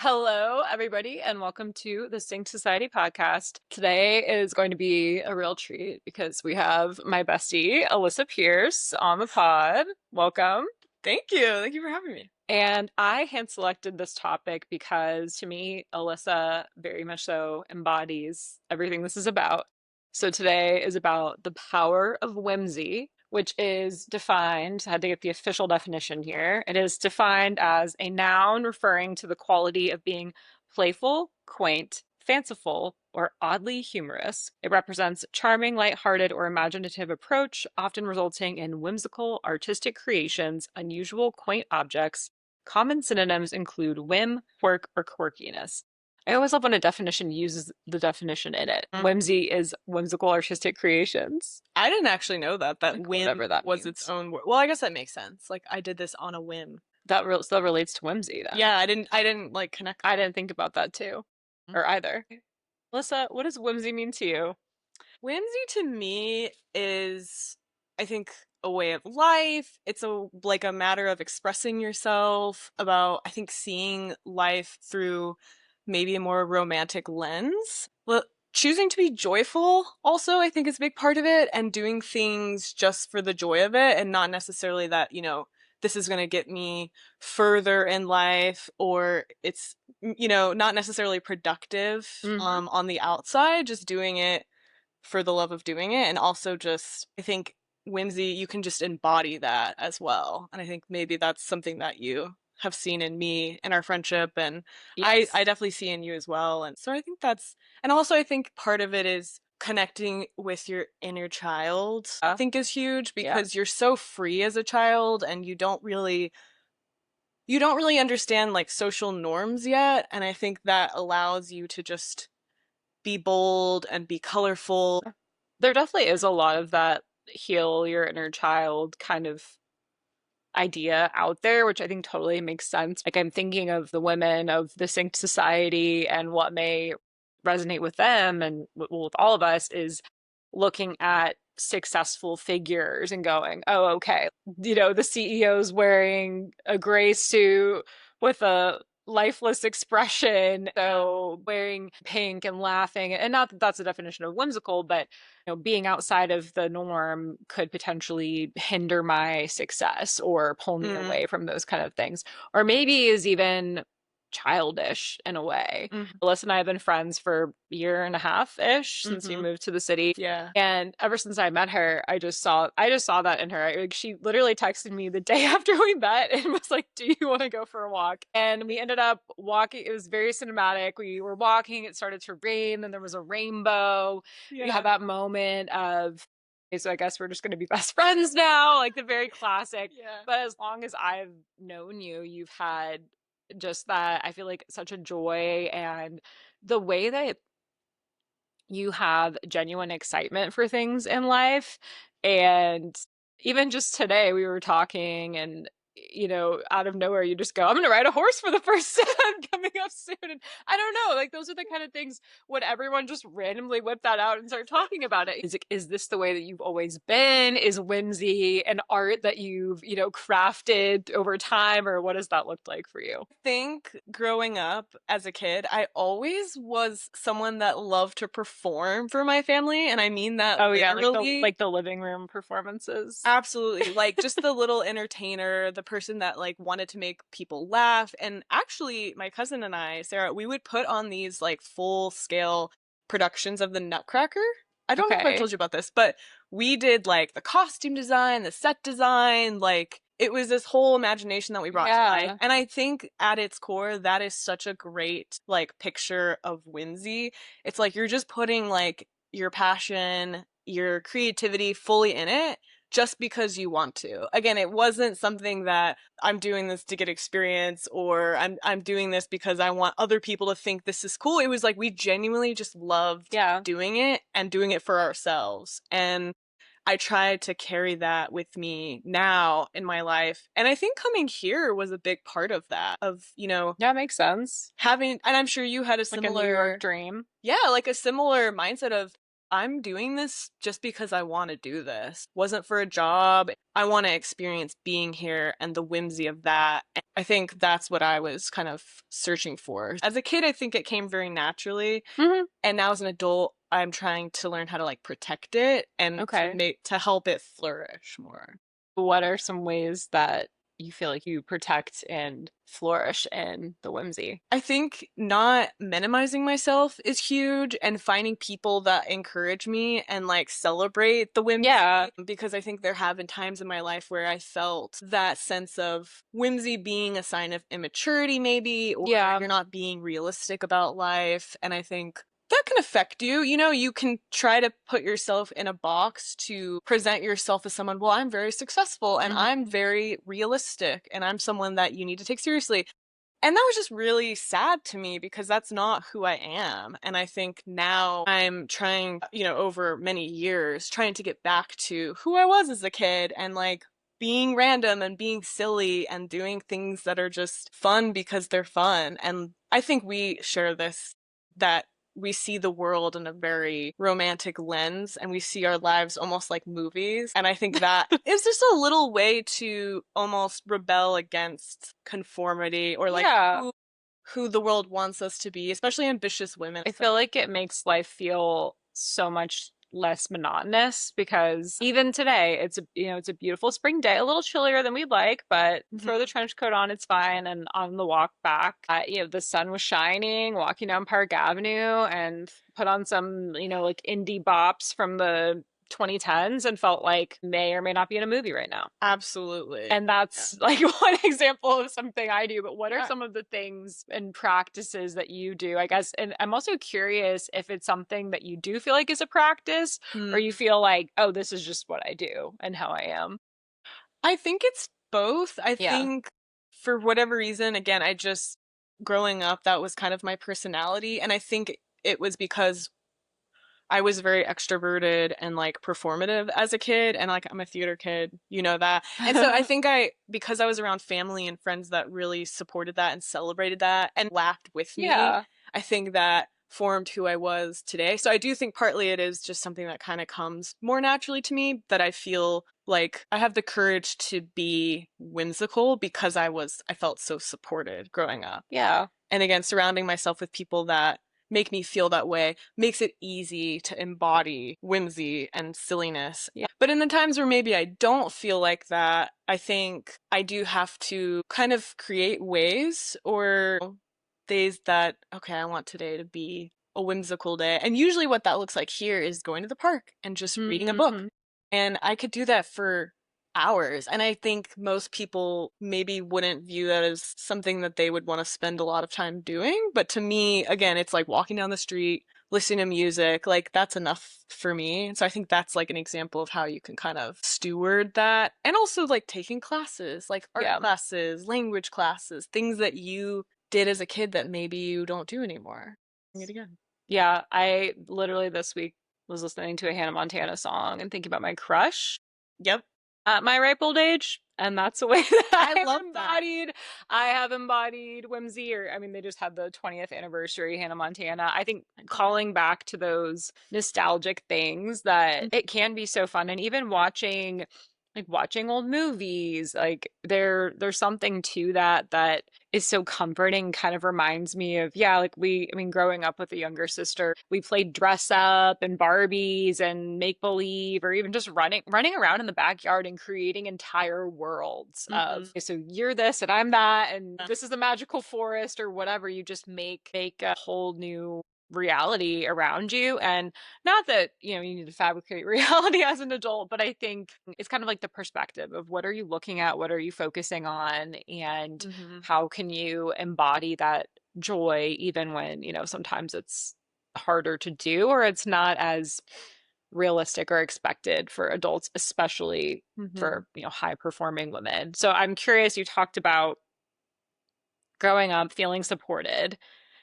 Hello, everybody, and welcome to the Sync Society podcast. Today is going to be a real treat because we have my bestie, Alyssa Pierce, on the pod. Welcome. Thank you. Thank you for having me. And I hand selected this topic because to me, Alyssa very much so embodies everything this is about. So today is about the power of whimsy, which is defined, I had to get the official definition here. It is defined as a noun referring to the quality of being playful, quaint, fanciful, or oddly humorous. It represents charming, lighthearted, or imaginative approach, often resulting in whimsical, artistic creations, unusual, quaint objects. Common synonyms include whim, quirk, or quirkiness. I always love when a definition uses the definition in it. Mm. Whimsy is whimsical artistic creations. I didn't actually know that Like whim whatever that was its means. own word. Well, I guess that makes sense. Like I did this on a whim. That relates to whimsy then. Yeah, I didn't like connect. I didn't think about that too, Mm. or either. Alyssa, what does whimsy mean to you? Whimsy to me is, I think, a way of life. It's a matter of expressing yourself, about I think seeing life through maybe a more romantic lens. Well, choosing to be joyful also I think is a big part of it, and doing things just for the joy of it and not necessarily that, this is going to get me further in life, or it's not necessarily productive Hmm. on the outside, just doing it for the love of doing it. And also just I think whimsy, you can just embody that as well, and I think maybe that's something that you have seen in me in our friendship, and I Yes. definitely see in you as well. And so I think that's, and also I think part of it is connecting with your inner child, I think is huge, Yeah. because you're so free as a child and you don't really understand like social norms yet, and I think that allows you to just be bold and be colorful. There definitely is a lot of that heal your inner child kind of idea out there, which I think totally makes sense. Like I'm thinking of the women of the Synced Society and what may resonate with them and with all of us is looking at successful figures and going, oh, okay, the CEO's wearing a gray suit with a lifeless expression, so wearing pink and laughing, and not that that's a definition of whimsical, but being outside of the norm could potentially hinder my success or pull me Mm, away from those kind of things, or maybe is even childish in a way. mm, Alyssa and I have been friends for a year and a half ish since we mm-hmm. moved to the city. Yeah. And ever since I met her, I just saw that in her. Like she literally texted me the day after we met and was like, "Do you want to go for a walk?" And we ended up walking. It was very cinematic. We were walking, it started to rain, then there was a rainbow. We had Yeah. that moment of, okay, so I guess we're just going to be best friends now, like the very classic. Yeah. But as long as I've known you, you've had just that, I feel like such a joy, and the way that you have genuine excitement for things in life. And even just today, we were talking, and out of nowhere, you just go, I'm going to ride a horse for the first time coming up soon. And I don't know, like, those are the kind of things when everyone just randomly whip that out and start talking about it. Is this the way that you've always been? Is whimsy an art that you've, crafted over time? Or what has that looked like for you? Think growing up as a kid, I always was someone that loved to perform for my family, and I mean that Oh, yeah, like the literally. like the living room performances. Absolutely. Like just the little entertainer, the person that like wanted to make people laugh. And actually, my cousin and I, Sarah, we would put on these like full scale productions of the Nutcracker. I don't know if I've Okay. told you about this, but we did like the costume design, the set design, like it was this whole imagination that we brought to life. Yeah. And I think at its core, that is such a great like picture of whimsy. It's like you're just putting like your passion, your creativity fully in it just because you want to. Again, it wasn't something that I'm doing this to get experience, or I'm doing this because I want other people to think this is cool. It was like we genuinely just loved Yeah. doing it and doing it for ourselves. And I try to carry that with me now in my life. And I think coming here was a big part of that, of, Yeah, makes sense. having, and I'm sure you had a Like a New York similar, dream. yeah, like a similar mindset of I'm doing this just because I want to do this. Wasn't for a job. I want to experience being here and the whimsy of that. And I think that's what I was kind of searching for. As a kid, I think it came very naturally. Hmm. And now as an adult, I'm trying to learn how to like protect it and to Okay. make to help it flourish more. What are some ways that you feel like you protect and flourish in the whimsy? I think not minimizing myself is huge and finding people that encourage me and like celebrate the Yeah. whimsy because I think there have been times in my life where I felt that sense of whimsy being a sign of immaturity, maybe, or Yeah. you're not being realistic about life. And I think that can affect you. You know, you can try to put yourself in a box to present yourself as someone, well, I'm very successful and Hmm. I'm very realistic and I'm someone that you need to take seriously. And that was just really sad to me because that's not who I am. And I think now I'm trying, over many years, trying to get back to who I was as a kid and like being random and being silly and doing things that are just fun because they're fun. And I think we share this that we see the world in a very romantic lens and we see our lives almost like movies. And I think that is just a little way to almost rebel against conformity or like Yeah. who the world wants us to be, especially ambitious women. I feel like it makes life feel so much less monotonous because even today it's a beautiful spring day, a little chillier than we'd like, but throw the Mhm. trench coat on, it's fine. And on the walk back, the sun was shining, walking down Park Avenue and put on some, like indie bops from the 2010s and felt like may or may not be in a movie right now. Absolutely. And Yeah. that's like one example of something I do, but what are Yeah. some of the things and practices that you do, I guess? And I'm also curious if it's something that you do feel like is a practice or you Mm. feel like, oh, this is just what I do and how I am. I think it's both. I Yeah. think for whatever reason, again, I just growing up, that was kind of my personality. And I think it was because I was very extroverted and like performative as a kid, and like I'm a theater kid, you know that. And so I think because I was around family and friends that really supported that and celebrated that and laughed with me, Yeah. I think that formed who I was today. So I do think partly it is just something that kind of comes more naturally to me, that I feel like I have the courage to be whimsical because I felt so supported growing up. Yeah. And again, surrounding myself with people that make me feel that way makes it easy to embody whimsy and silliness. Yeah. But in the times where maybe I don't feel like that, I think I do have to kind of create ways or days that, okay, I want today to be a whimsical day. And usually what that looks like here is going to the park and just reading a book. Hmm. And I could do that for hours. And I think most people maybe wouldn't view that as something that they would want to spend a lot of time doing. But to me, again, it's like walking down the street, listening to music, like that's enough for me. And so I think that's like an example of how you can kind of steward that. And also like taking classes, like art Yeah. classes, language classes, things that you did as a kid that maybe you don't do anymore. Doing it again. Yeah. I literally this week was listening to a Hannah Montana song and thinking about my crush Yep. at my ripe old age. And that's the way that I love that. I have embodied whimsy, or I mean, they just had the 20th anniversary, Hannah Montana. I think calling back to those nostalgic things that it can be so fun. And even watching old movies, like there's something to that is so comforting, kind of reminds me of, yeah, like I mean, growing up with a younger sister, we played dress up and Barbies and make believe, or even just running around in the backyard and creating entire worlds of, Mm-hmm. okay, so you're this and I'm that, and this is the magical forest or whatever. You just make a whole new reality around you. And not that, you need to fabricate reality as an adult, but I think it's kind of like the perspective of what are you looking at, what are you focusing on, and Mm-hmm. how can you embody that joy even when, sometimes it's harder to do or it's not as realistic or expected for adults, especially Mm-hmm. for, high performing women. So I'm curious, you talked about growing up feeling supported.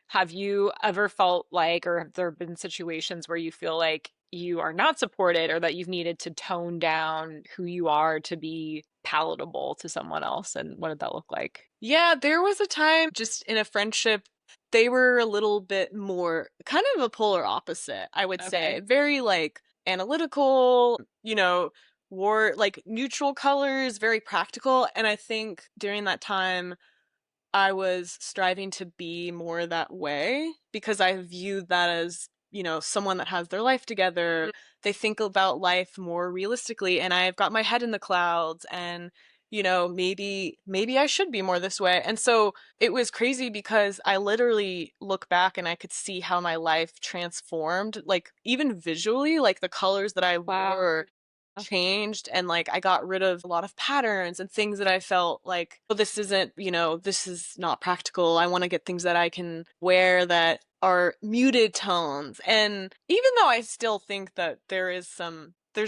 Have you ever felt like, or have there been situations where you feel like you are not supported or that you've needed to tone down who you are to be palatable to someone else? And what did that look like? Yeah, there was a time just in a friendship. They were a little bit more kind of a polar opposite, I would say. Okay. Very like analytical, wore like neutral colors, very practical. And I think during that time, I was striving to be more that way because I viewed that as, someone that has their life together. Mm. They think about life more realistically, and I've got my head in the clouds, and maybe I should be more this way. And so it was crazy because I literally look back and I could see how my life transformed, like even visually, like the colors that I Wow. wore changed, and like I got rid of a lot of patterns and things that I felt like, oh, this isn't, this is not practical. I want to get things that I can wear that are muted tones. And even though I still think that there's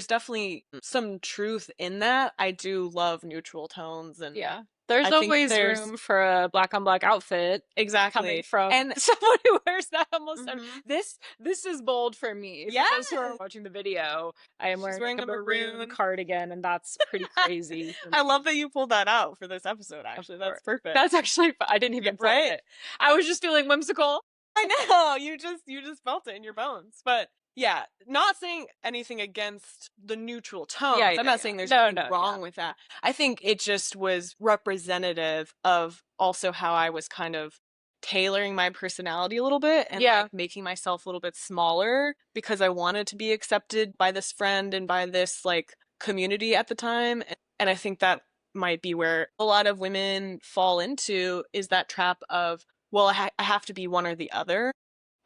definitely some truth in that, I do love neutral tones, and Yeah. There's I think always there's room for a black on black outfit coming exactly. from And someone who wears that almost mhm. this is bold for me. For those who are Yes, watching the video, I am she's wearing like wearing a a maroon maroon. cardigan and that's pretty crazy for I me. love that you pulled that out for this episode, Of actually. That's course. perfect. That's actually I didn't Yeah, even plan right? it. I was just feeling whimsical. I know. You just felt it in your bones. But yeah, not saying anything against the neutral Yeah, tones. I'm yeah, not yeah. saying there's No, anything no, yeah. wrong with that. I think it just was representative of also how I was kind of tailoring my personality a little bit and Yeah. like making myself a little bit smaller because I wanted to be accepted by this friend and by this like community at the time. And I think that might be where a lot of women fall into, is that trap of, well, I have to be one or the other.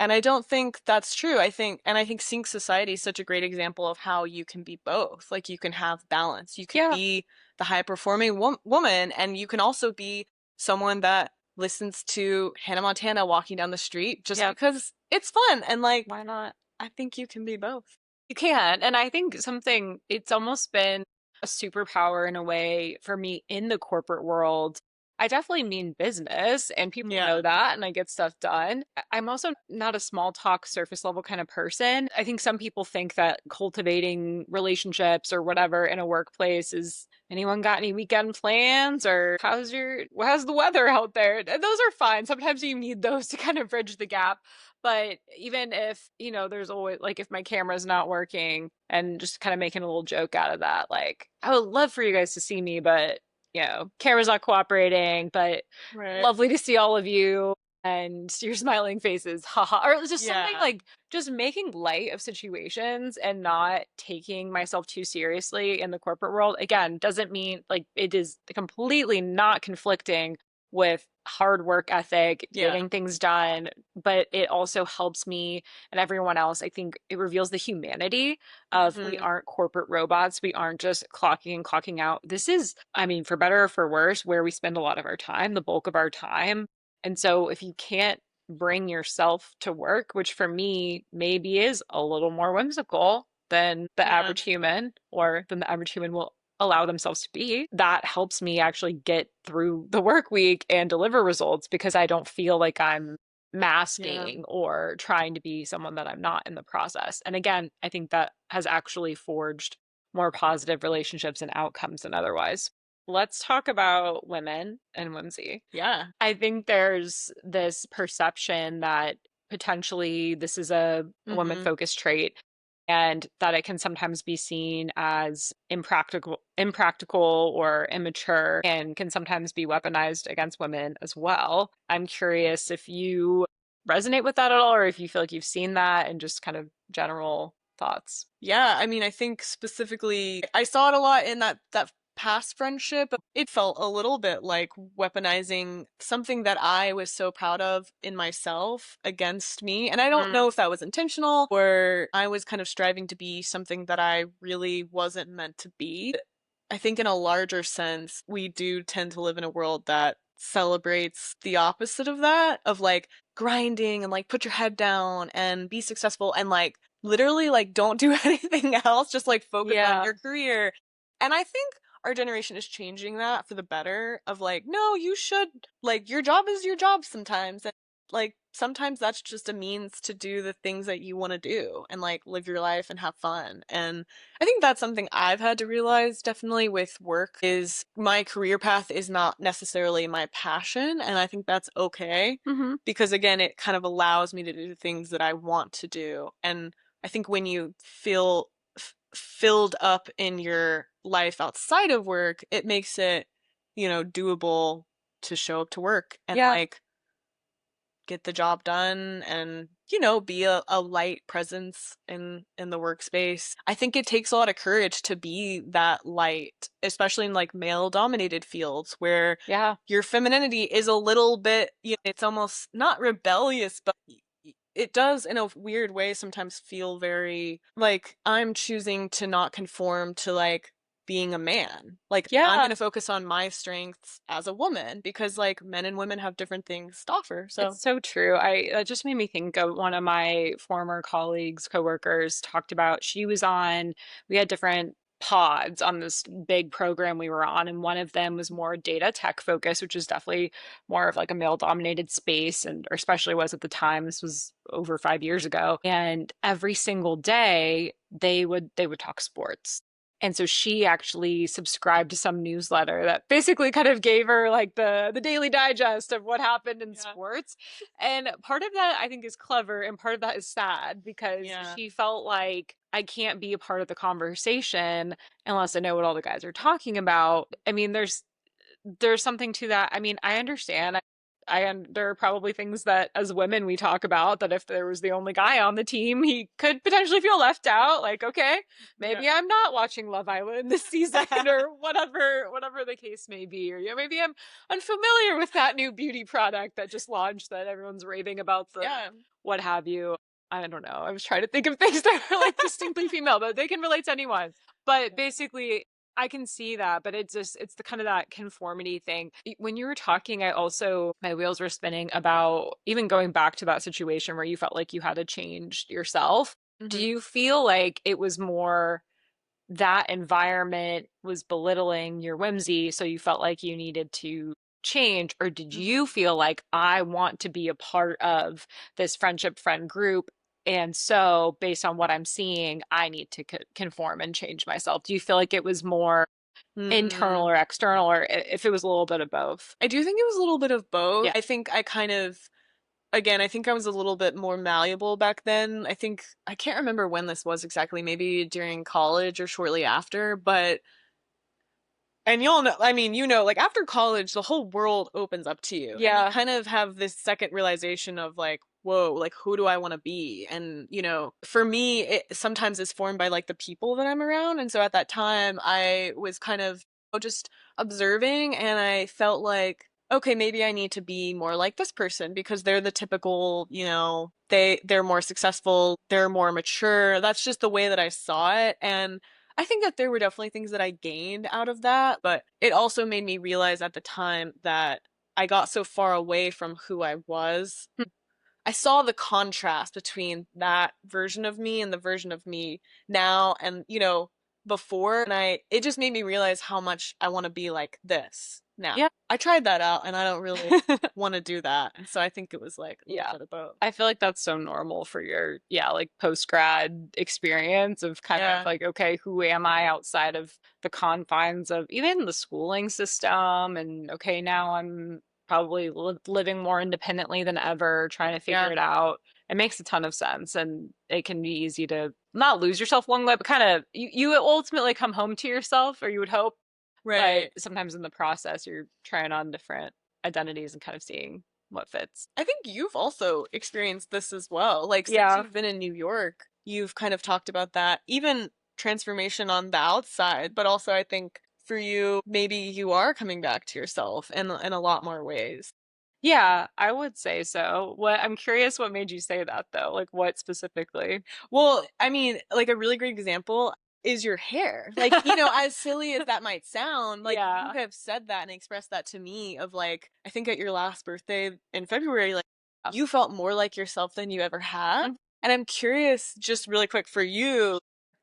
And I don't think that's true. I think Sync Society is such a great example of how you can be both. Like you can have balance. You can Yeah. be the high performing woman, and you can also be someone that listens to Hannah Montana walking down the street just Yep. because it's fun. And like, Why not? I think you can be both. You can. And I think it's almost been a superpower in a way for me in the corporate world. I definitely mean business, and people Yeah. know that, and I get stuff done. I'm also not a small talk, surface level kind of person. I think some people think that cultivating relationships or whatever in a workplace is anyone got any weekend plans or how's the weather out there? And those are fine. Sometimes you need those to kind of bridge the gap. But even if, there's always like if my camera's not working and just kind of making a little joke out of that, like, I would love for you guys to see me, but camera's not cooperating, but Right. lovely to see all of you and your smiling faces, haha. Or just something Yeah. like just making light of situations and not taking myself too seriously in the corporate world. Again, doesn't mean like it is completely not conflicting with hard work ethic, Yeah. getting things done, but it also helps me and everyone else. I think it reveals the humanity of we Hmm. aren't corporate robots. We aren't just clocking and clocking out. This is, I mean, for better or for worse, where we spend a lot of our time, the bulk of our time. And so if you can't bring yourself to work, which for me maybe is a little more whimsical than the Yeah. average human or than the average human will allow themselves to be, that helps me actually get through the work week and deliver results because I don't feel like I'm Yeah. masking or trying to be someone that I'm not in the process. And again, I think that has actually forged more positive relationships and outcomes than otherwise. Let's talk about women and whimsy. Yeah. I think there's this perception that potentially this is a woman Hmm. focused trait and that it can sometimes be seen as impractical or immature and can sometimes be weaponized against women as well. I'm curious if you resonate with that at all or if you feel like you've seen that and just kind of general thoughts. Yeah, I mean, I think specifically I saw it a lot in that past friendship. It felt a little bit like weaponizing something that I was so proud of in myself against me. And I don't Mm, know if that was intentional or I was kind of striving to be something that I really wasn't meant to be. I think in a larger sense, we do tend to live in a world that celebrates the opposite of that, of like grinding and like put your head down and be successful and like literally like don't do anything else, just like focus on yeah. your career. And I think our generation is changing that for the better, of like, no, you should, like, your job is your job sometimes. And like sometimes that's just a means to do the things that you want to do and like live your life and have fun. And I think that's something I've had to realize definitely with work is my career path is not necessarily my passion. And I think that's okay Hmm. because again, it kind of allows me to do things that I want to do. And I think when you feel filled up in your life outside of work, it makes it, doable to show up to work and Yeah. like get the job done and be a light presence in the workspace. I think it takes a lot of courage to be that light, especially in like male dominated fields where Yeah. your femininity is a little bit, it's almost not rebellious, but it does in a weird way sometimes feel very like I'm choosing to not conform to like being a man. Like I'm Yeah. going to focus on my strengths as a woman because like men and women have different things to offer. So, It's so true. That just made me think of one of my former colleagues, coworkers talked about she was on, we had different pods on this big program we were on, and one of them was more data tech focused, which is definitely more of like a male dominated space, and or especially was at the time. This was over 5 years ago. And every single day they would talk sports. And so she actually subscribed to some newsletter that basically kind of gave her like the daily digest of what happened in yeah. sports. And part of that I think is clever and part of that is sad because Yeah. she felt like I can't be a part of the conversation unless I know what all the guys are talking about. I mean, there's something to that. I mean, I understand. There are probably things that as women we talk about that if there was the only guy on the team, he could potentially feel left out. Like, okay, Yeah. maybe I'm not watching Love Island this season or whatever the case may be. Or maybe I'm unfamiliar with that new beauty product that just launched that everyone's raving about the Yeah. what have you. I don't know. I was trying to think of things that are like distinctly female, but they can relate to anyone. But basically, I can see that, but it's the kind of that conformity thing. When you were talking, I also my wheels were spinning about even going back to that situation where you felt like you had to change yourself. Do Hmm. you feel like it was more that environment was belittling your whimsy, so you felt like you needed to change, or did Hmm. you feel like I want to be a part of this friendship friend group? And so, based on what I'm seeing, I need to conform and change myself. Do you feel like it was more internal Mm. or external, or if it was a little bit of both? I do think it was a little bit of both. Yeah. I think I kind of, again, I think I was a little bit more malleable back then. I think, I can't remember when this was exactly, maybe during college or shortly after, but and you'll know, I mean, like after college, the whole world opens up to you, and you Yeah. kind of have this second realization of like, whoa, like who do I want to be? And, for me, it sometimes is formed by like the people that I'm around. And so at that time, I was kind of just observing, and I felt like, okay, maybe I need to be more like this person because they're the typical, they're more successful, they're more mature. That's just the way that I saw it. And I think that there were definitely things that I gained out of that, but it also made me realize at the time that I got so far away from who I was. I saw the contrast between that version of me and the version of me now and, before. And it just made me realize how much I want to be like this now. Yeah. I tried that out and I don't really want to do that. And so I think it was like a little Yeah. bit of both. I feel like that's so normal for your, yeah, like post grad experience of kind of Yeah. like, okay, who am I outside of the confines of even the schooling system? And okay, now I'm probably living more independently than ever, trying to figure Yeah. it out. It makes a ton of sense. And it can be easy to not lose yourself along the way, but kind of you ultimately come home to yourself, or you would hope. But Right. sometimes in the process, you're trying on different identities and kind of seeing what fits. I think you've also experienced this as well. Like, since Yeah. you've been in New York, you've kind of talked about that, even transformation on the outside, but also I think for you, maybe you are coming back to yourself in a lot more ways. Yeah, I would say so. I'm curious what made you say that though? Like what specifically? Well, I mean, like a really great example is your hair. Like, as silly as that might sound, like you Yeah. have said that and expressed that to me of like, I think at your last birthday in February, like you felt more like yourself than you ever have. Mhm. And I'm curious, just really quick for you,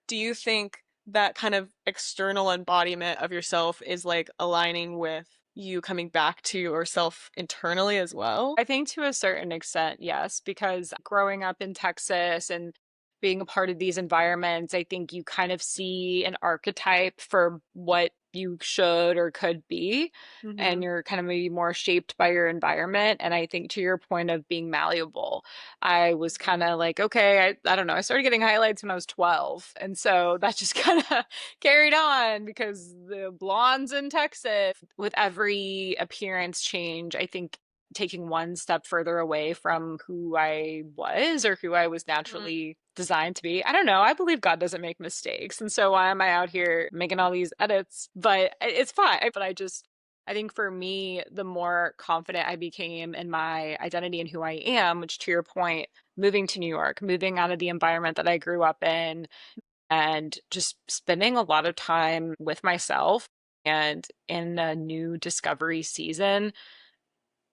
do you think that kind of external embodiment of yourself is like aligning with you coming back to yourself internally as well? I think to a certain extent, yes, because growing up in Texas and being a part of these environments, I think you kind of see an archetype for what you should or could be. And Mm-hmm. you're kind of maybe more shaped by your environment. And I think to your point of being malleable, I was kind of like, okay, I don't know. I started getting highlights when I was 12. And so that just kind of carried on because the blondes in Texas, with every appearance change, I think taking one step further away from who I was or who I was Mm-hmm. naturally designed to be. I don't know. I believe God doesn't make mistakes. And so why am I out here making all these edits? But it's fine. But I think for me, the more confident I became in my identity and who I am, which to your point, moving to New York, moving out of the environment that I grew up in, and just spending a lot of time with myself and in a new discovery season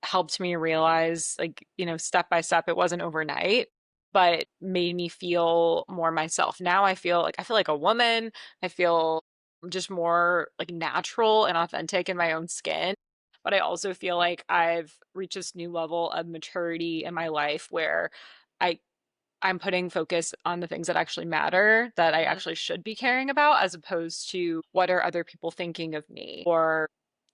helped me realize, like, step by step, it wasn't overnight, but made me feel more myself. Now I feel like a woman. I feel just more like natural and authentic in my own skin. But I also feel like I've reached this new level of maturity in my life where I I'm putting focus on the things that actually matter, that I Mm-hmm. actually should be caring about, as opposed to what are other people thinking of me, or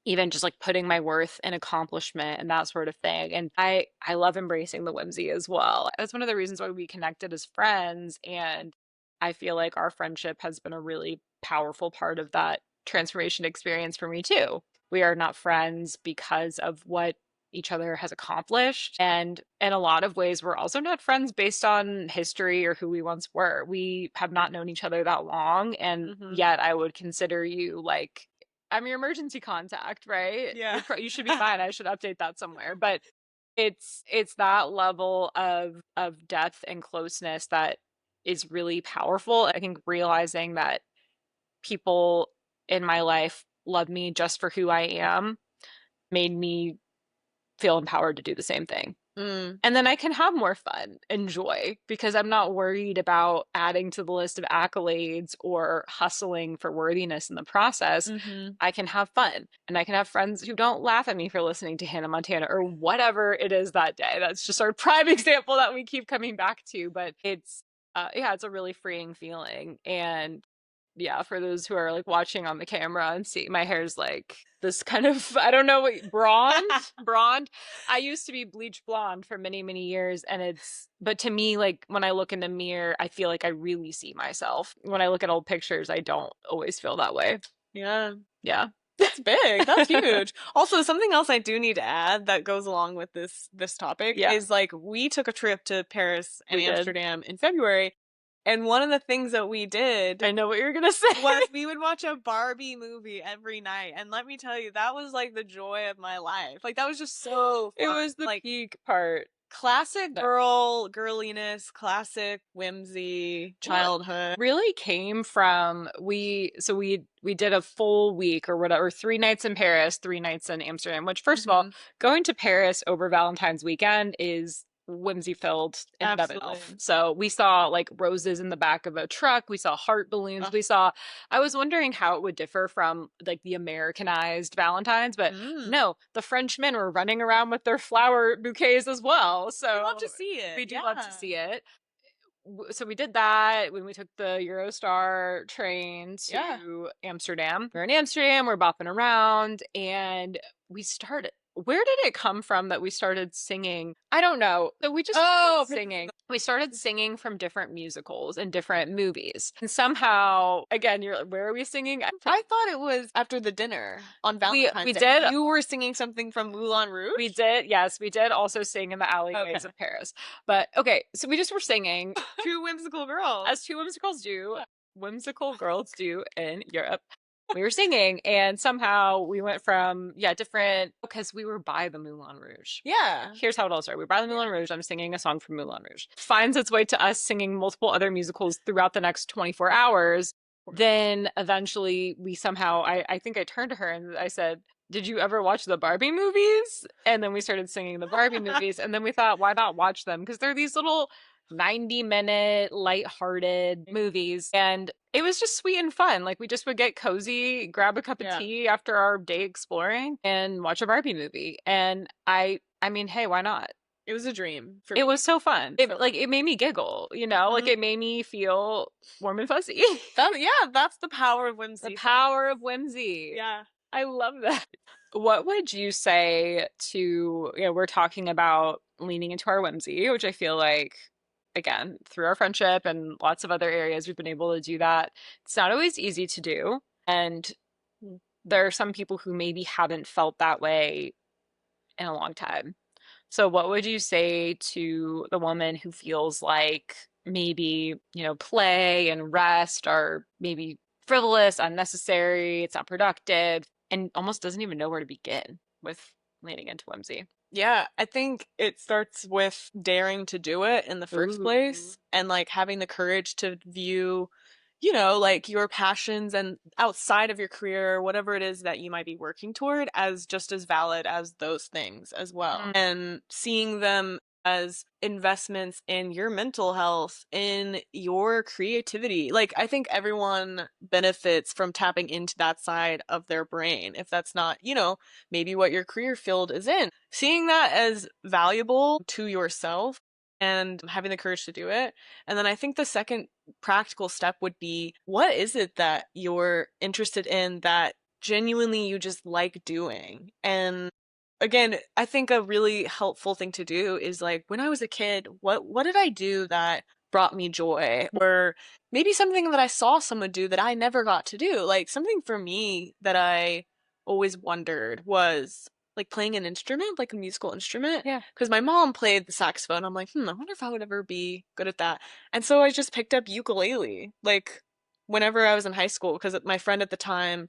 even just like putting my worth in accomplishment and that sort of thing. And I love embracing the whimsy as well. That's one of the reasons why we connected as friends. And I feel like our friendship has been a really powerful part of that transformation experience for me too. We are not friends because of what each other has accomplished. And in a lot of ways, we're also not friends based on history or who we once were. We have not known each other that long. And Mm-hmm. yet I would consider you like, I'm your emergency contact, right? Yeah. You should be fine. I should update that somewhere. But it's that level of depth and closeness that is really powerful. I think realizing that people in my life love me just for who I am made me feel empowered to do the same thing. Mm. And then I can have more fun and joy because I'm not worried about adding to the list of accolades or hustling for worthiness in the process. Mm-hmm. I can have fun and I can have friends who don't laugh at me for listening to Hannah Montana or whatever it is that day. That's just our prime example that we keep coming back to. But yeah, it's a really freeing feeling. And yeah, for those who are like watching on the camera and see my hair's like this kind of, I don't know what, blonde. I used to be bleach blonde for many, many years. But to me, like when I look in the mirror, I feel like I really see myself. When I look at old pictures, I don't always feel that way. Yeah. Yeah. That's big. That's huge. Also, something else I do need to add that goes along with this topic Yeah, is like we took a trip to Paris and we did. Amsterdam in February, and one of the things that we did I know what you're gonna say. was we would watch a Barbie movie every night. And let me tell you, that was like the joy of my life. Like that was just so It fun. was the Like peak part. classic No. girliness, classic whimsy, What childhood. really came from we did a full week or whatever, 3 nights in Paris, 3 nights in Amsterdam, which first of all, Hmm. going to Paris over Valentine's weekend is whimsy filled in and of itself. Absolutely. So we saw like roses in the back of a truck, we saw heart balloons, Ugh. I was wondering how it would differ from like the Americanized Valentine's, but Mm. no, the Frenchmen were running around with their flower bouquets as well. We love So to see it. we do love to Yeah. see it. So we did that when we took the Eurostar train Yeah. to Amsterdam. We're in Amsterdam, we're bopping around, and we started. Where did it come from that we started singing? I don't know. So we just started Oh, singing. We started singing from different musicals and different movies. And somehow, again, you're like, where are we singing? I thought it was after the dinner on We Valentine's Day. did You were singing something from Moulin we Rouge? did, yes, we did also sing in the alleyways Okay. of Paris. But okay, so we just were singing Two whimsical girls. as two whimsical girls do in Europe. We were singing, and somehow we went from, yeah, different, because we were by the Moulin Rouge. Yeah. Here's how it all started. We were by the Moulin Rouge. I'm singing a song from Moulin Rouge. Finds its way to us singing multiple other musicals throughout the next 24 hours. Then eventually we somehow, I think I turned to her and I said, did you ever watch the Barbie movies? And then we started singing the Barbie movies. And then we thought, why not watch them? Because they're these little 90-minute lighthearted movies, and it was just sweet and fun. Like we just would get cozy, grab a cup of Yeah. tea after our day exploring and watch a Barbie movie. And I mean, hey, why not? It was a dream for It me. was so fun. So It made me giggle, you know? Like fun. it made me feel warm and fuzzy. Yeah, that's the power of The whimsy. power of whimsy. Yeah. I love that. What would you say to, we're talking about leaning into our whimsy, which I feel like, again, through our friendship and lots of other areas, we've been able to do that. It's not always easy to do. And there are some people who maybe haven't felt that way in a long time. So, what would you say to the woman who feels like maybe, play and rest are maybe frivolous, unnecessary, it's not productive, and almost doesn't even know where to begin with leaning into whimsy? Yeah, I think it starts with daring to do it in the first Ooh. place and like having the courage to view, you know, like your passions and outside of your career, whatever it is that you might be working toward, as just as valid as those things as well. Mm, And seeing them as investments in your mental health, in your creativity. Like, I think everyone benefits from tapping into that side of their brain. If that's not, you know, maybe what your career field is in. Seeing that as valuable to yourself and having the courage to do it. And then I think the second practical step would be what is it that you're interested in that genuinely you just like doing? And again, I think a really helpful thing to do is like when I was a kid, what did I do that brought me joy? Or maybe something that I saw someone do that I never got to do. Like something for me that I always wondered was like playing an instrument, like a musical instrument. yeah. Because my mom played the saxophone. I'm like, I wonder if I would ever be good at that. And so I just picked up ukulele, like whenever I was in high school, because my friend at the time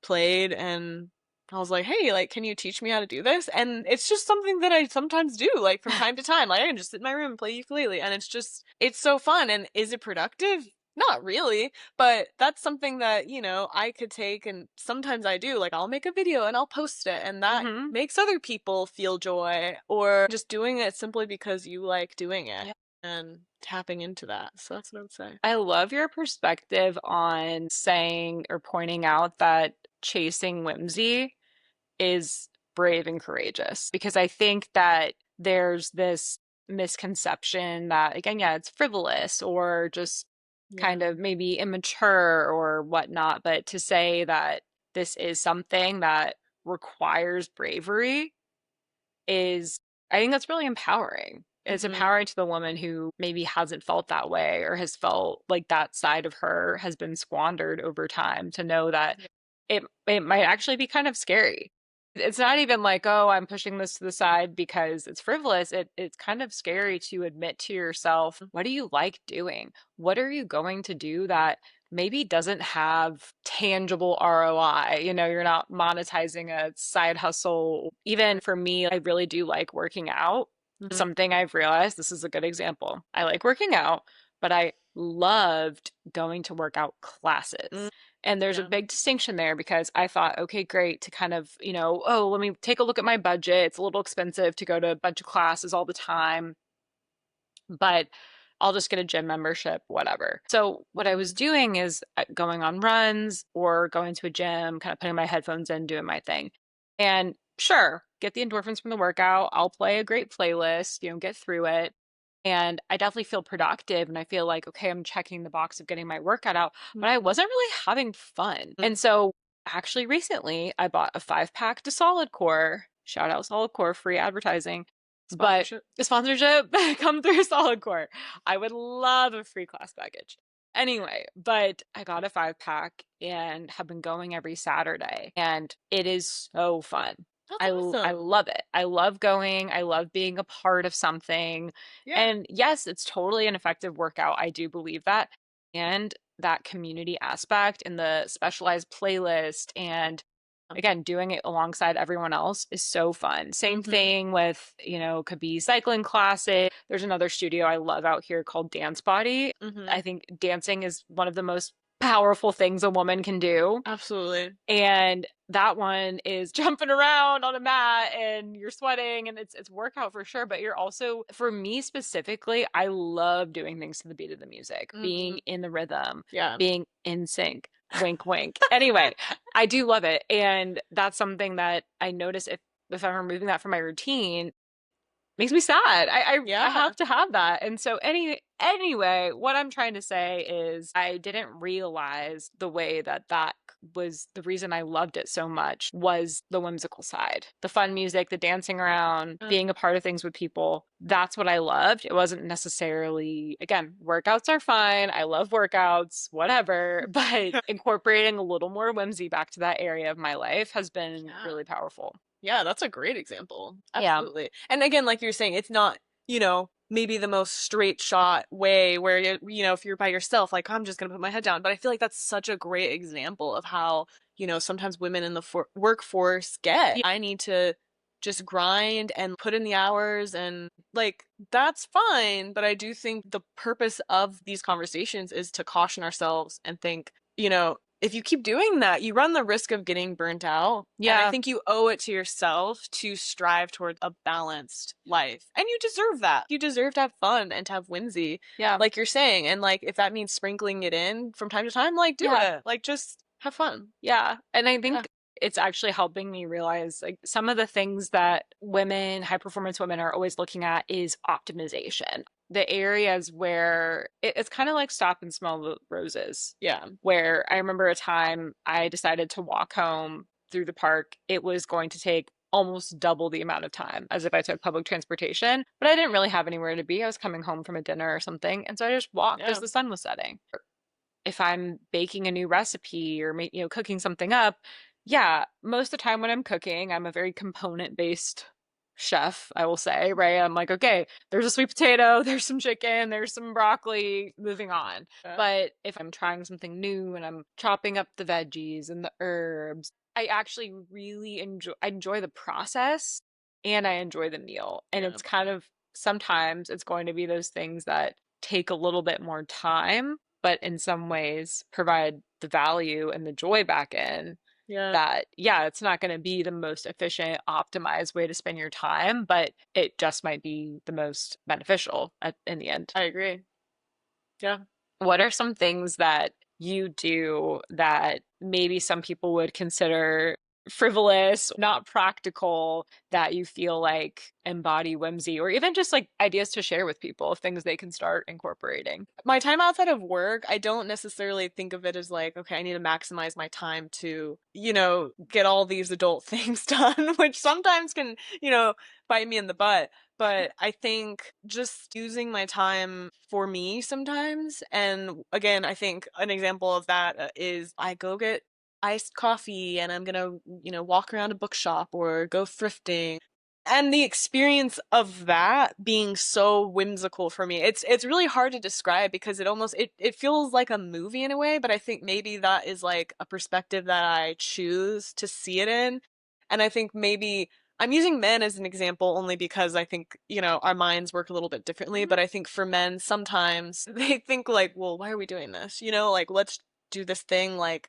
played and I was like, hey, like, can you teach me how to do this? And it's just something that I sometimes do, like from time to time. Like I can just sit in my room and play ukulele and it's so fun. And is it productive? Not really, but that's something that, you know, I could take and sometimes I do. Like I'll make a video and I'll post it and that Hmm. makes other people feel joy or just doing it simply because you like doing it Yeah. and tapping into that. So that's what I would say. I love your perspective on saying or pointing out that chasing whimsy is brave and courageous because I think that there's this misconception that, again, yeah, it's frivolous or just Yeah. kind of maybe immature or whatnot. But to say that this is something that requires bravery is, I think that's really empowering. It's Mm-hmm. empowering to the woman who maybe hasn't felt that way or has felt like that side of her has been squandered over time to know that Yeah. it might actually be kind of scary. It's not even like, oh, I'm pushing this to the side because it's frivolous. It's kind of scary to admit to yourself, what do you like doing? What are you going to do that maybe doesn't have tangible ROI? You're not monetizing a side hustle. Even for me, I really do like working out. Mm-hmm. Something I've realized, this is a good example. I like working out, but I loved going to workout Mm, classes. And there's a yeah. big distinction there because I thought, okay, great to kind of, oh, let me take a look at my budget. It's a little expensive to go to a bunch of classes all the time, but I'll just get a gym membership, whatever. So, what I was Mm-hmm. doing is going on runs or going to a gym, kind of putting my headphones in, doing my thing. And sure, get the endorphins from the workout. I'll play a great playlist, get through it. And I definitely feel productive and I feel like, okay, I'm checking the box of getting my workout out, but I Mm-hmm. wasn't really having fun. And so actually recently I bought a 5 pack to Solid Core. Shout out Solid Core, free advertising. But Sponsorship. the sponsorship come through Solid Core. I would love a free class package. Anyway, but I got a 5 pack and have been going every Saturday, and it is so fun. That's I awesome. love it. I love going. I love being a part of something. Yeah. And yes, it's totally an effective workout. I do believe that. And that community aspect and the specialized playlist and again, doing it alongside everyone else is so fun. Same Mm-hmm. thing with, could be cycling classes. There's another studio I love out here called Dance Body. Mm-hmm. I think dancing is one of the most powerful things a woman can do. Absolutely. And that one is jumping around on a mat and you're sweating and it's workout for sure, but you're also, for me specifically, I love doing things to the beat of the music, Hmm. being in the rhythm, Yeah. being in sync. Wink, wink. Anyway, I do love it. And that's something that I notice if I'm removing that from my routine, makes me sad. I Yeah. have to have that. And so anyway, what I'm trying to say is I didn't realize the way that that was the reason I loved it so much was the whimsical side. The fun music, the dancing around, being a part of things with people. That's what I loved. It wasn't necessarily, again, workouts are fine. I love workouts, whatever, but incorporating a little more whimsy back to that area of my life has been Yeah. really powerful. Yeah, that's a great example. Yeah. Absolutely. And again, like you're saying, it's not, maybe the most straight shot way where if you're by yourself, like I'm just gonna put my head down. But I feel like that's such a great example of how, sometimes women in the workforce get. I need to just grind and put in the hours and like that's fine, but I do think the purpose of these conversations is to caution ourselves and think, if you keep doing that, you run the risk of getting burnt out. And I Yeah. think you owe it to yourself to strive towards a balanced life. And you deserve that. You deserve to have fun and to have whimsy, Yeah. like you're saying. And like, if that means sprinkling it in from time to time, like, do Yeah. it. Like, just have fun. Yeah. And I Yeah. think it's actually helping me realize like some of the things that women, high performance women, are always looking at is optimization. The areas where it's kind of like stop and smell the roses, Yeah. where I remember a time I decided to walk home through the park. It was going to take almost double the amount of time as if I took public transportation, but I didn't really have anywhere to be. I was coming home from a dinner or something. And so I just walked as Yeah. the sun was setting. If I'm baking a new recipe or cooking something up, yeah, most of the time when I'm cooking, I'm a very component based chef, I will say, right? I'm like, okay, there's a sweet potato, there's some chicken, there's some broccoli, moving on. Yeah. But if I'm trying something new and I'm chopping up the veggies and the herbs, I actually really enjoy the process and I enjoy the meal. And Yeah. it's kind of sometimes it's going to be those things that take a little bit more time but in some ways provide the value and the joy back in Yeah. that, yeah, it's not going to be the most efficient, optimized way to spend your time, but it just might be the most beneficial in the end. I agree. Yeah. What are some things that you do that maybe some people would consider frivolous, not practical, that you feel like embody whimsy, or even just like ideas to share with people of things they can start incorporating? My time outside of work, I don't necessarily think of it as like, okay, I need to maximize my time to, get all these adult things done, which sometimes can, bite me in the butt. But I think just using my time for me sometimes. And again, I think an example of that is I go get iced coffee and I'm gonna, walk around a bookshop or go thrifting, and the experience of that being so whimsical for me, it's really hard to describe because it feels like a movie in a way, but I think maybe that is like a perspective that I choose to see it in. And I think maybe I'm using men as an example only because I think, our minds work a little bit differently, Mhm. but I think for men sometimes they think like, well, why are we doing this? Like let's do this thing like,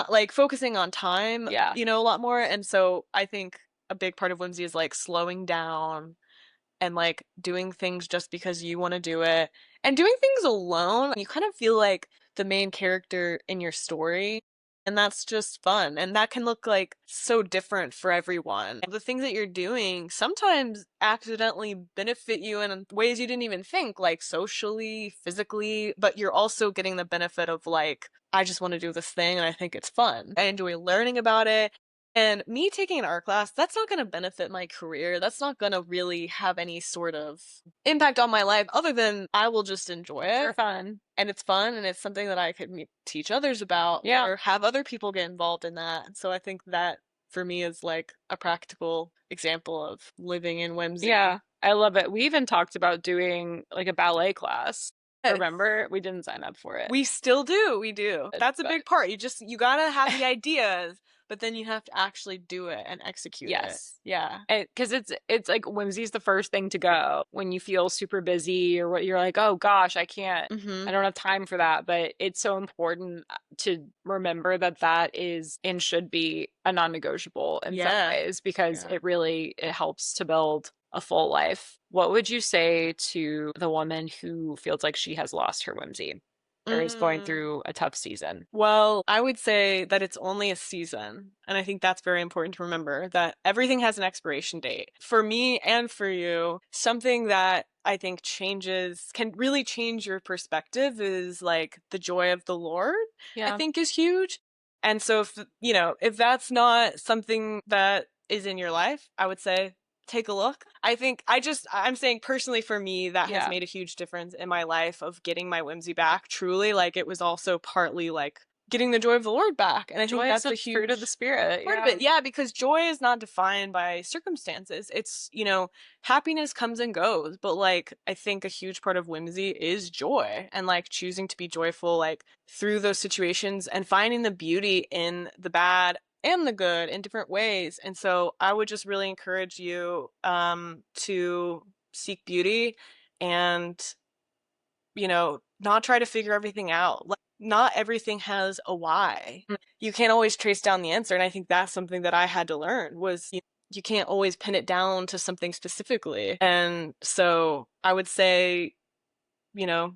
like focusing on time, Yeah. a lot more. And so I think a big part of whimsy is like slowing down and like doing things just because you want to do it and doing things alone. You kind of feel like the main character in your story. And that's just fun. And that can look like so different for everyone. The things that you're doing sometimes accidentally benefit you in ways you didn't even think, like socially, physically, but you're also getting the benefit of like, I just want to do this thing and I think it's fun. I enjoy learning about it. And me taking an art class, that's not going to benefit my career. That's not going to really have any sort of impact on my life other than I will just enjoy It's for it. fun. And it's fun and it's something that I could teach others about Yeah. or have other people get involved in that. So I think that for me is like a practical example of living in whimsy. Yeah. I love it. We even talked about doing like a ballet class. Yes. Remember? We didn't sign up for it. We still do. We do. That's a But big part. You gotta have the ideas, but then you have to actually do it and execute it. Yes. Yeah. Because it's like whimsy's the first thing to go when you feel super busy or what you're like, oh gosh, I Mm-hmm. don't have time for that. But it's so important to remember that that is and should be a non-negotiable in some Yeah. ways because Yeah. it helps to build a full life. What would you say to the woman who feels like she has lost her whimsy or is going Mm. through a tough season? Well, I would say that it's only a season. And I think that's very important to remember that everything has an expiration date. For me and for you, something that I think can really change your perspective is like the joy of the Lord, I Yeah. think is huge. And so if that's not something that is in your life, I would say take a look. I'm saying personally for me, that has Yeah. made a huge difference in my life of getting my whimsy back. Truly, like it was also partly like getting the joy of the Lord back. And I think Joy is that's a a fruit of the huge spirit. part of Yeah. it. Yeah, because joy is not defined by circumstances. Happiness comes and goes, but like I think a huge part of whimsy is joy and like choosing to be joyful like through those situations and finding the beauty in the bad and the good in different ways. And so I would just really encourage you to seek beauty and not try to figure everything out. Like, not everything has a why. You can't always trace down the answer. And I think that's something that I had to learn was you can't always pin it down to something specifically. And so I would say, you know,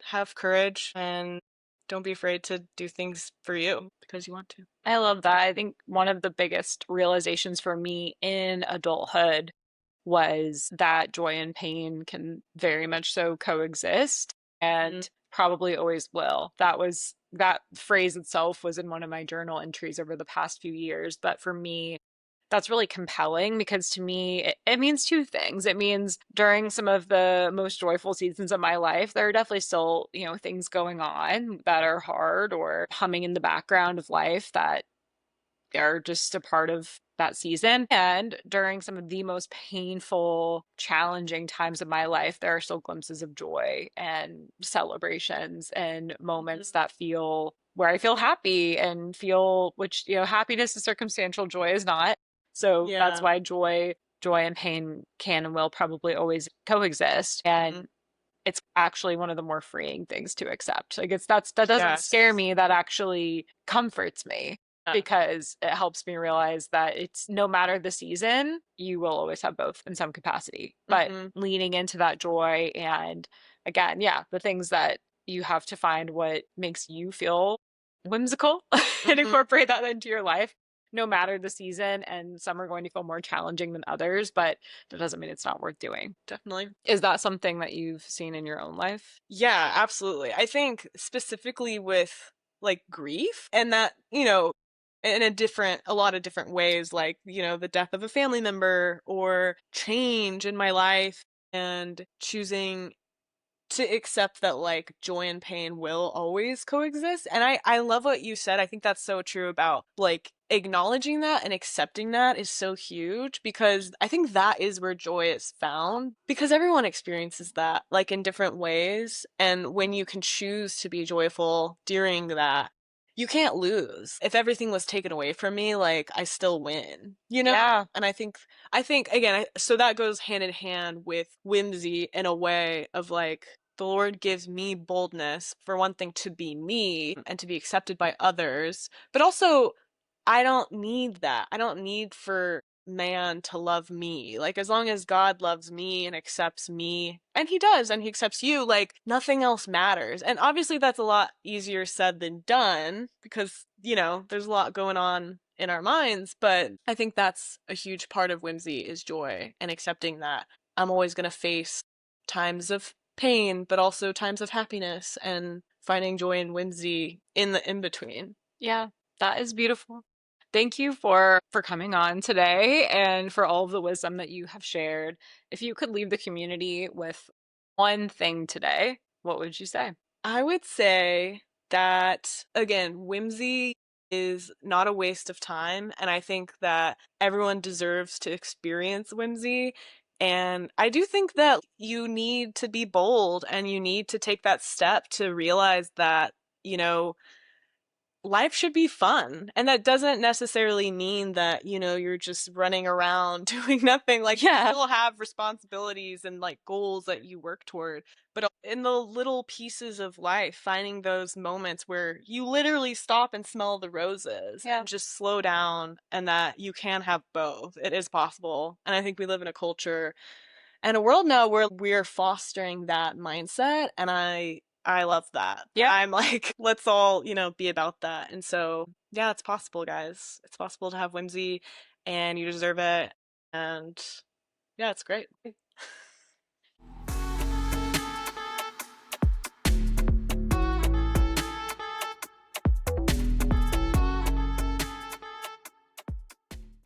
have courage and don't be afraid to do things for you because you want to. I love that. I think one of the biggest realizations for me in adulthood was that joy and pain can very much so coexist Mm, and probably always will. That phrase itself was in one of my journal entries over the past few years. But for me, that's really compelling because to me, it means two things. It means during some of the most joyful seasons of my life, there are definitely still, things going on that are hard or humming in the background of life that are just a part of that season. And during some of the most painful, challenging times of my life, there are still glimpses of joy and celebrations and mhm. moments that feel where I feel happy and feel, which, happiness is circumstantial, joy is not. So that's Yeah. why joy and pain can and will probably always coexist. Mhm. And it's actually one of the more freeing things to accept. Like that doesn't scare Yes. me, that actually comforts me Yeah. because it helps me realize that it's no matter the season, you will always have both in some capacity. But Hmm. leaning into that joy and again, yeah, the things that you have to find what makes you feel whimsical and Hmm. incorporate that into your life no matter the season. And some are going to feel more challenging than others, but that doesn't mean it's not worth doing. Definitely. Is that something that you've seen in your own life? Yeah, absolutely. I think specifically with like grief and that, in a lot of different ways, like, the death of a family member or change in my life and choosing to accept that like joy and pain will always coexist. And I love what you said. I think that's so true about like acknowledging that and accepting that is so huge because I think that is where joy is found because everyone experiences that like in different ways. And when you can choose to be joyful during that, you can't lose. If everything was taken away from me, like I still win, you know? Yeah. And I think again, so that goes hand in hand with whimsy in a way of like the Lord gives me boldness for one thing to be me and to be accepted by others, but also I don't need that. I don't need for man to love me. Like as long as God loves me and accepts me, and he does, and he accepts you, like nothing else matters. And obviously that's a lot easier said than done because, there's a lot going on in our minds, but I think that's a huge part of whimsy is joy and accepting that I'm always going to face times of pain, but also times of happiness and finding joy and whimsy in the in between. Yeah. That is beautiful. Thank you for coming on today and for all of the wisdom that you have shared. If you could leave the community with one thing today, what would you say? I would say that, again, whimsy is not a waste of time. And I think that everyone deserves to experience whimsy. And I do think that you need to be bold and you need to take that step to realize that, you know, life should be fun. And that doesn't necessarily mean that, you're just running around doing nothing. Like, you Yeah. still have responsibilities and like goals that you work toward. But in the little pieces of life, finding those moments where you literally stop and smell the roses Yeah. and just slow down, and that you can have both. It is possible. And I think we live in a culture and a world now where we're fostering that mindset, and I love that. Yeah. I'm like, let's all, be about that. And so, yeah, it's possible, guys. It's possible to have whimsy, and you deserve it. And yeah, it's great.